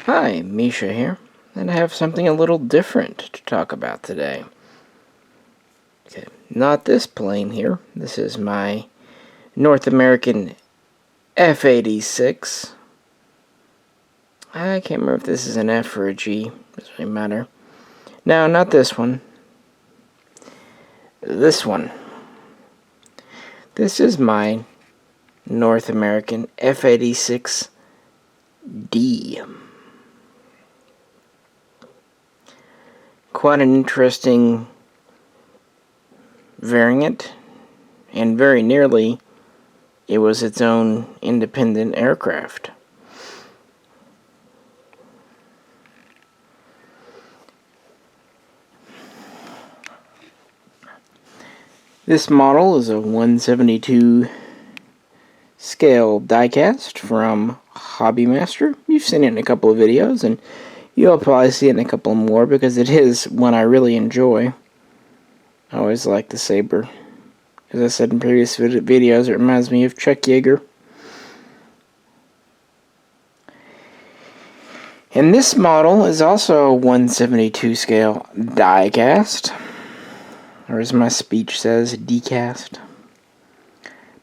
Hi, Misha here, and I have something a little different to talk about today. Okay, not this plane here. This is my North American F-86. I can't remember if this is an F or a G. Doesn't really matter. No, not this one. This one. This is my North American F-86D. Quite an interesting variant, and very nearly it was its own independent aircraft. This model is a 1/72 scale diecast from Hobby Master. You've seen it in a couple of videos, and you'll probably see it in a couple more because it is one I really enjoy. I always like the Sabre. As I said in previous videos, it reminds me of Chuck Yeager. And this model is also a 1/72 scale diecast, or as my speech says, Diecast.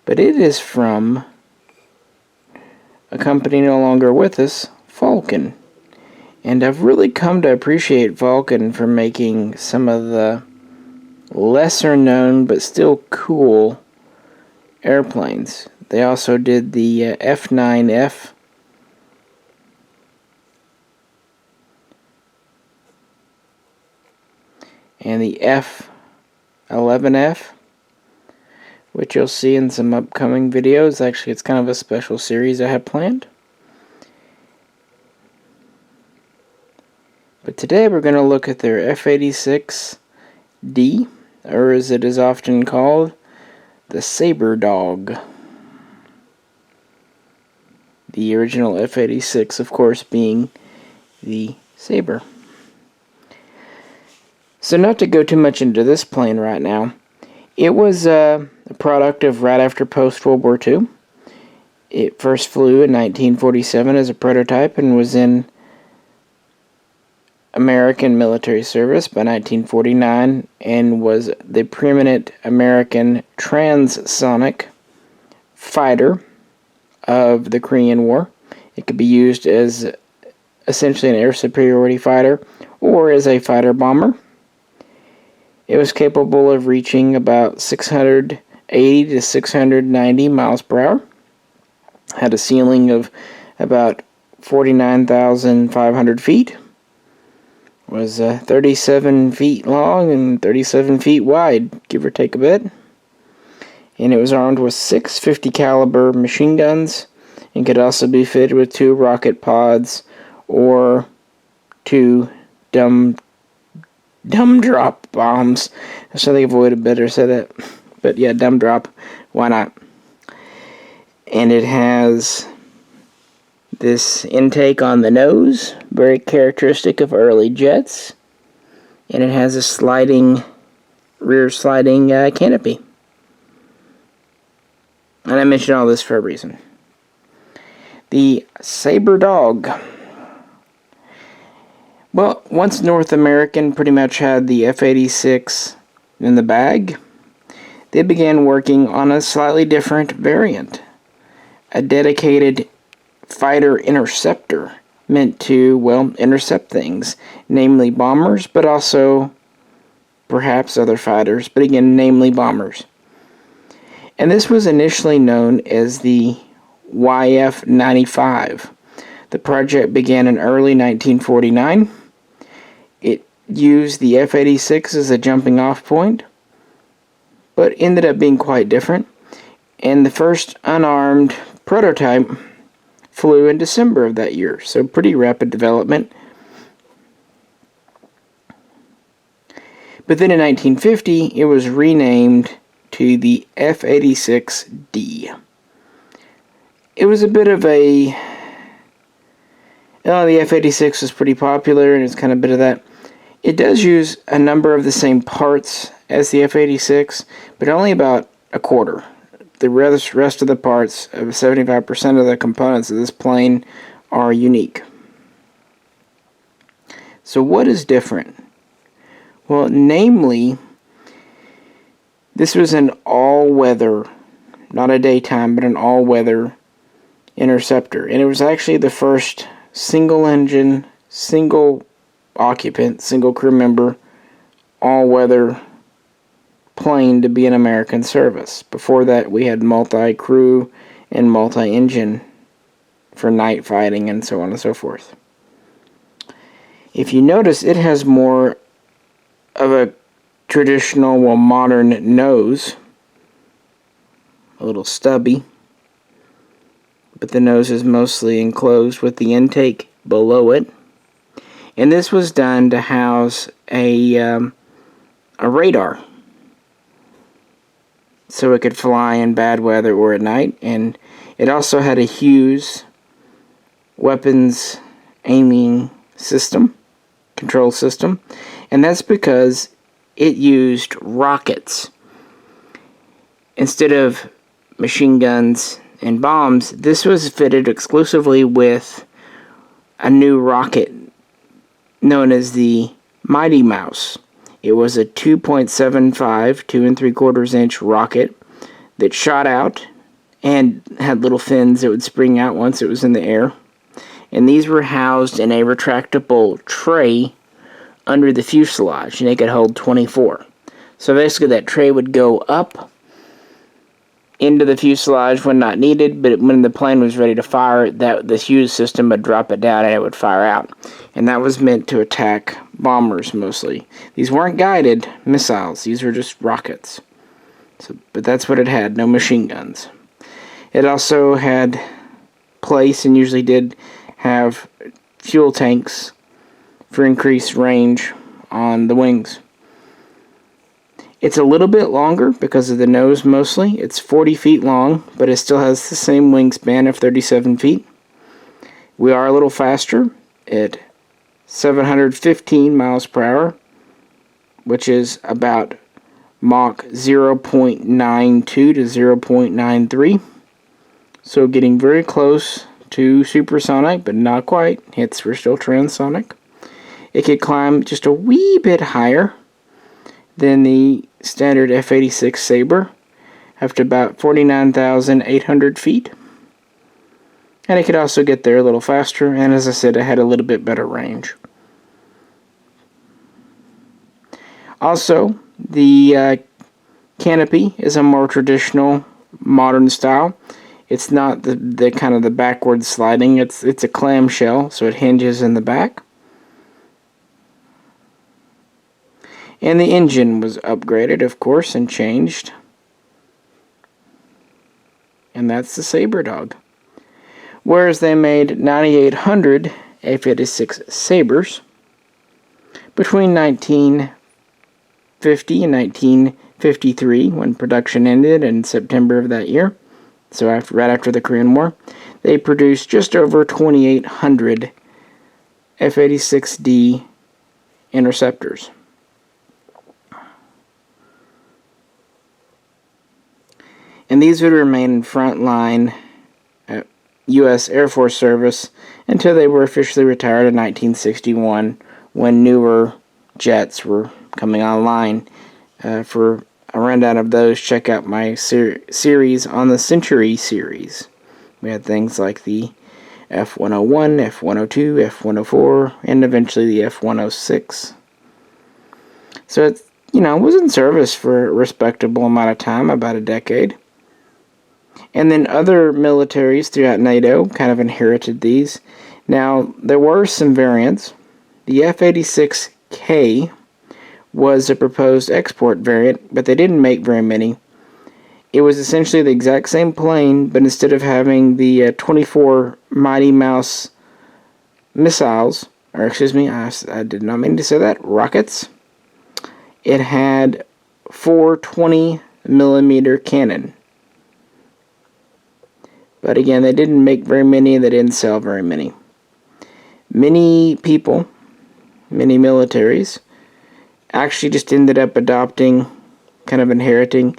But it is from a company no longer with us, Falcon. And I've really come to appreciate Falcon for making some of the lesser known but still cool airplanes. They also did the F9F. And the F11F, which you'll see in some upcoming videos. Actually, it's kind of a special series I have planned. But today we're going to look at their F-86D, or as it is often called, the Sabre Dog. The original F-86, of course, being the Sabre. So not to go too much into this plane right now, it was a product of right after post-World War II. It first flew in 1947 as a prototype and was in American military service by 1949 and was the preeminent American transonic fighter of the Korean War. It could be used as essentially an air superiority fighter or as a fighter bomber. It was capable of reaching about 680 to 690 miles per hour. Had a ceiling of about 49,500 feet. Was 37 feet long and 37 feet wide, give or take a bit. And it was armed with 6 50 caliber machine guns and could also be fitted with 2 rocket pods or 2 dumb drop bombs. So they avoided better say that. But yeah, dumb drop. Why not? And it has this intake on the nose, very characteristic of early jets. And it has a rear sliding canopy. And I mention all this for a reason. The Sabre Dog. Well, once North American pretty much had the F-86 in the bag, they began working on a slightly different variant. A dedicated fighter interceptor meant to, well, intercept things, namely bombers, but also perhaps other fighters, but again, namely bombers. And this was initially known as the YF-95. The project began in early 1949. It used the F-86 as a jumping off point, but ended up being quite different. And the first unarmed prototype flew in December of that year, so pretty rapid development. But then in 1950, it was renamed to the F-86D. It was a bit of a... the F-86 was pretty popular, and it's kind of a bit of that. It does use a number of the same parts as the F-86, but only about a quarter. The rest of the parts, of 75% of the components of this plane, are unique. So what is different? Well, namely, this was an all-weather, not a daytime, but an all-weather Interceptor. And it was actually the first single-engine, single-occupant, single-crew member, all-weather plane to be in American service. Before that, we had multi-crew and multi-engine for night fighting and so on and so forth. If you notice, it has more of a traditional, well, modern nose. A little stubby. But the nose is mostly enclosed with the intake below it. And this was done to house a radar. So it could fly in bad weather or at night. And it also had a Hughes weapons aiming system, control system. And that's because it used rockets. Instead of machine guns and bombs, this was fitted exclusively with a new rocket known as the Mighty Mouse. It was a 2.75, 2 3/4 inch rocket that shot out and had little fins that would spring out once it was in the air. And these were housed in a retractable tray under the fuselage, and they could hold 24. So basically that tray would go up into the fuselage when not needed, but when the plane was ready to fire, the Hughes system would drop it down and it would fire out. And that was meant to attack bombers mostly. These weren't guided missiles, these were just rockets. But that's what it had, no machine guns. It also had place, and usually did have fuel tanks for increased range on the wings. It's a little bit longer because of the nose mostly. It's 40 feet long, but it still has the same wingspan of 37 feet. We are a little faster at 715 miles per hour, which is about Mach 0.92 to 0.93. So getting very close to supersonic, but not quite. Hits were still transonic. It could climb just a wee bit higher than the standard F-86 Sabre, up to about 49,800 feet. And it could also get there a little faster, and as I said, it had a little bit better range. Also, the canopy is a more traditional, modern style. It's not the kind of the backward sliding, it's a clamshell, so it hinges in the back. And the engine was upgraded, of course, and changed. And that's the Sabre Dog. Whereas they made 9,800 F-86 Sabres between 1950 and 1953, when production ended in September of that year. So right after the Korean War, they produced just over 2,800 F-86D Interceptors. And these would remain in frontline U.S. Air Force service until they were officially retired in 1961, when newer jets were coming online. For a rundown of those, check out my series on the Century series. We had things like the F-101, F-102, F-104, and eventually the F-106. So it was in service for a respectable amount of time, about a decade. And then other militaries throughout NATO kind of inherited these. Now, there were some variants. The F-86K was a proposed export variant, but they didn't make very many. It was essentially the exact same plane, but instead of having the 24 Mighty Mouse missiles, or excuse me, I did not mean to say that, rockets, it had 4 20mm cannon. But again, they didn't make very many, and they didn't sell very many. Many people, many militaries, actually just ended up adopting, kind of inheriting,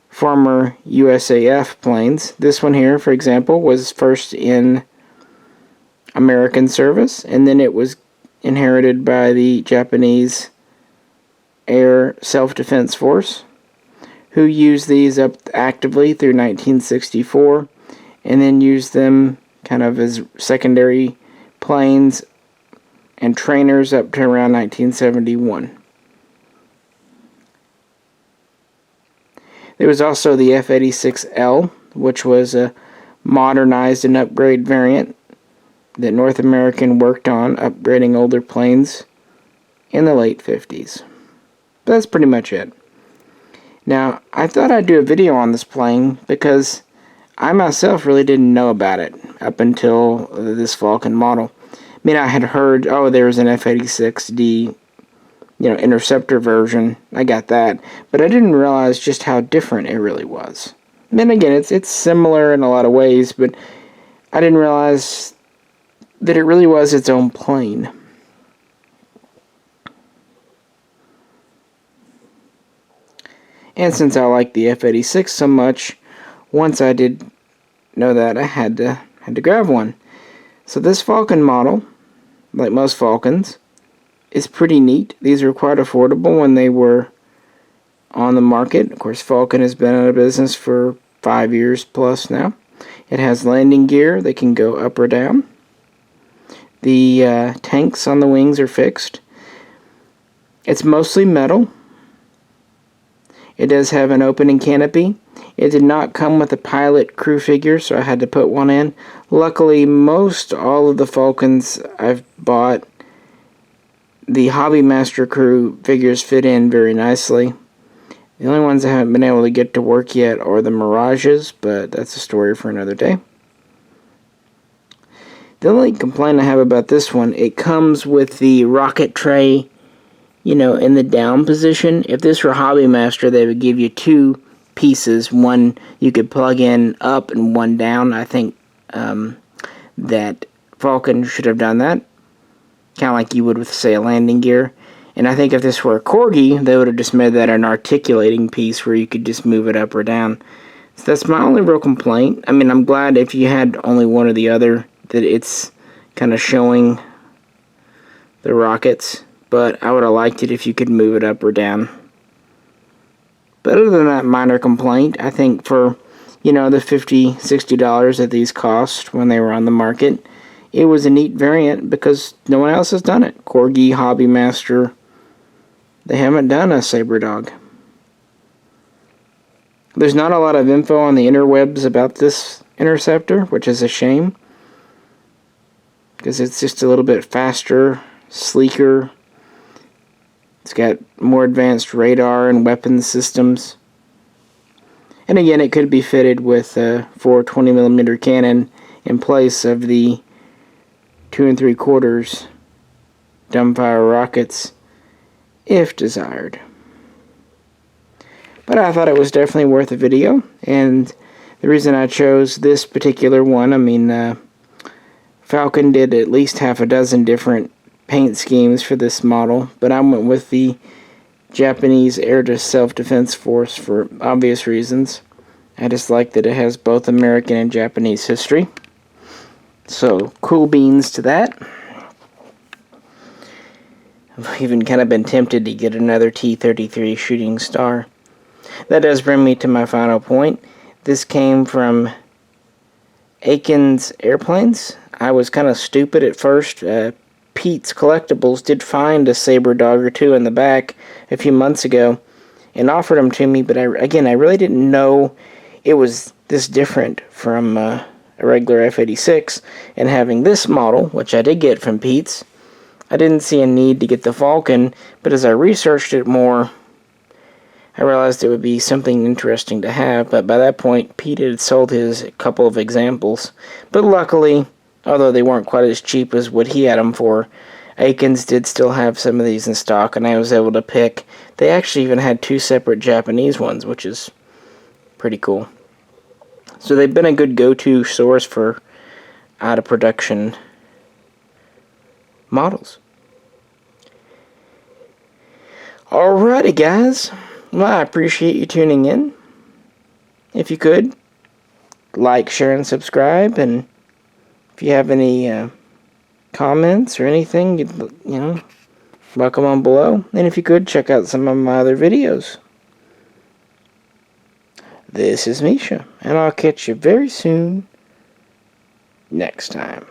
former USAF planes. This one here, for example, was first in American service, and then it was inherited by the Japanese Air Self-Defense Force, who used these up actively through 1964, and then used them kind of as secondary planes and trainers up to around 1971. There was also the F-86L, which was a modernized and upgraded variant that North American worked on, upgrading older planes in the late 50s. But that's pretty much it. Now, I thought I'd do a video on this plane because I myself really didn't know about it up until this Falcon model. I mean, I had heard, oh, there was an F-86D, Interceptor version. I got that. But I didn't realize just how different it really was. Then again, it's similar in a lot of ways, but I didn't realize that it really was its own plane. And since I like the F-86 so much, once I did know that, I had to grab one. So this Falcon model, like most Falcons, is pretty neat. These were quite affordable when they were on the market. Of course, Falcon has been out of business for 5 years plus now. It has landing gear that can go up or down. The tanks on the wings are fixed. It's mostly metal. It does have an opening canopy. It did not come with a pilot crew figure, so I had to put one in. Luckily, most all of the Falcons I've bought, the Hobby Master crew figures fit in very nicely. The only ones I haven't been able to get to work yet are the Mirages, but that's a story for another day. The only complaint I have about this one, it comes with the rocket tray, in the down position. If this were Hobby Master, they would give you two pieces. One you could plug in up and one down. I think that Falcon should have done that. Kind of like you would with, say, a landing gear. And I think if this were a Corgi, they would have just made that an articulating piece where you could just move it up or down. So that's my only real complaint. I mean, I'm glad if you had only one or the other that it's kind of showing the rockets. But I would have liked it if you could move it up or down. But other than that minor complaint, I think for, the $50, $60 that these cost when they were on the market, it was a neat variant because no one else has done it. Corgi, Hobby Master, they haven't done a Sabre Dog. There's not a lot of info on the interwebs about this Interceptor, which is a shame, because it's just a little bit faster, sleeker. It's got more advanced radar and weapons systems. And again, it could be fitted with a 420mm cannon in place of the 2 3/4 dumbfire rockets, if desired. But I thought it was definitely worth a video, and the reason I chose this particular one, Falcon did at least half a dozen different paint schemes for this model, but I went with the Japanese Air Self-Defense Force for obvious reasons. I just like that it has both American and Japanese history. So, cool beans to that. I've even kind of been tempted to get another T-33 Shooting Star. That does bring me to my final point. This came from Aiken's Airplanes. I was kind of stupid at first. Pete's Collectibles did find a Sabre Dog or two in the back a few months ago and offered them to me, but I really didn't know it was this different from a regular F-86, and having this model, which I did get from Pete's, I didn't see a need to get the Falcon, but as I researched it more, I realized it would be something interesting to have, but by that point, Pete had sold his couple of examples. But luckily, although they weren't quite as cheap as what he had them for, Aikens did still have some of these in stock, and I was able to pick. They actually even had 2 separate Japanese ones, which is pretty cool. So they've been a good go-to source for out-of-production models. Alrighty, guys. Well, I appreciate you tuning in. If you could, like, share, and subscribe. And if you have any comments or anything, welcome on below. And if you could, check out some of my other videos. This is Misha, and I'll catch you very soon next time.